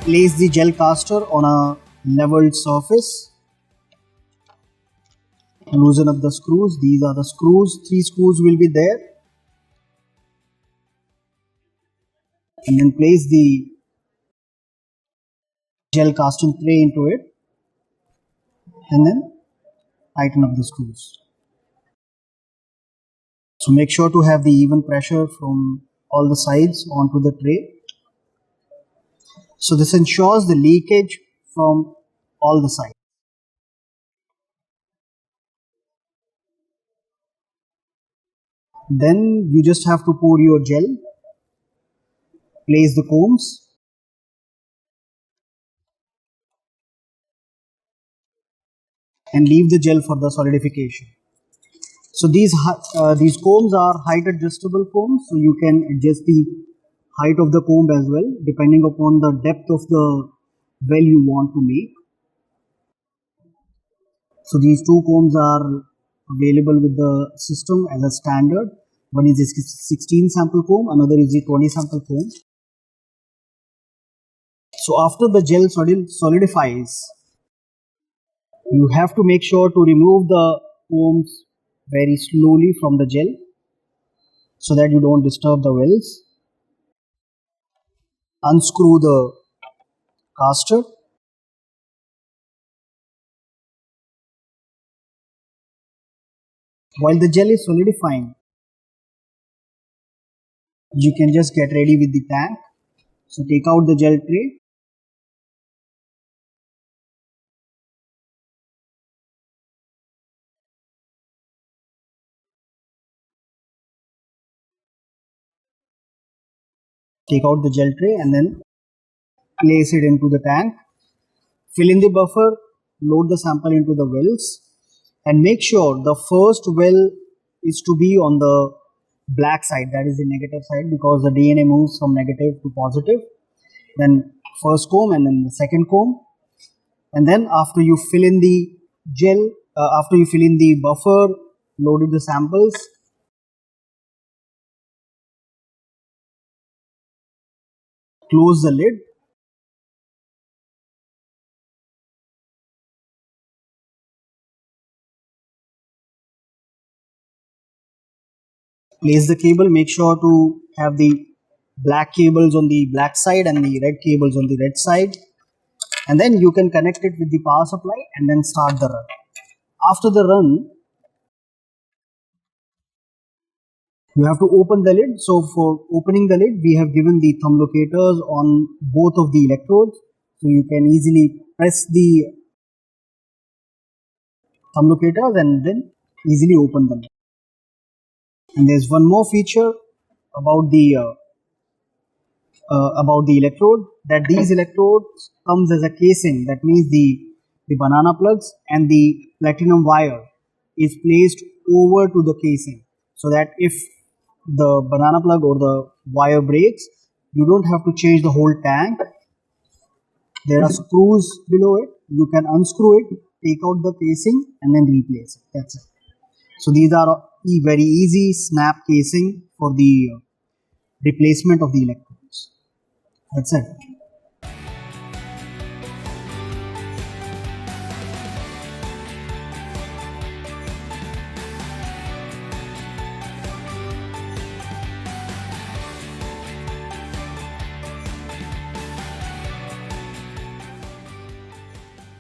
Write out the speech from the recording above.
place the gel caster on a leveled surface. Loosen up the screws. These are the screws. 3 screws will be there. And then place the gel casting tray into it. And then tighten up the screws. So make sure to have the even pressure from all the sides onto the tray. So this ensures the leakage from all the sides. Then you just have to pour your gel, place the combs, and leave the gel for the solidification. So these combs are height adjustable combs, so you can adjust the height of the comb as well depending upon the depth of the well you want to make. So these 2 combs are available with the system as a standard. One is a 16 sample comb, another is a 20 sample comb. So after the gel solidifies, you have to make sure to remove the combs very slowly from the gel so that you don't disturb the wells. Unscrew the caster. While the gel is solidifying, you can just get ready with the tank. So take out the gel tray. Take out the gel tray and then place it into the tank. Fill in the buffer, load the sample into the wells, and make sure the first well is to be on the black side, that is the negative side, because the DNA moves from negative to positive. Then first comb and then the second comb. And then after you fill in the gel, after you fill in the buffer, loaded the samples, close the lid. Place the cable, make sure to have the black cables on the black side and the red cables on the red side. And then you can connect it with the power supply and then start the run. After the run, you have to open the lid. So for opening the lid, we have given the thumb locators on both of the electrodes. So you can easily press the thumb locators and then easily open them. And there's one more feature about the electrode, that these electrodes comes as a casing. That means the banana plugs and the platinum wire is placed over to the casing, so that if the banana plug or the wire breaks, you don't have to change the whole tank. There are screws below it. You can unscrew it, take out the casing and then replace it. That's it. So these are very easy snap casing for the replacement of the electrodes. That's it.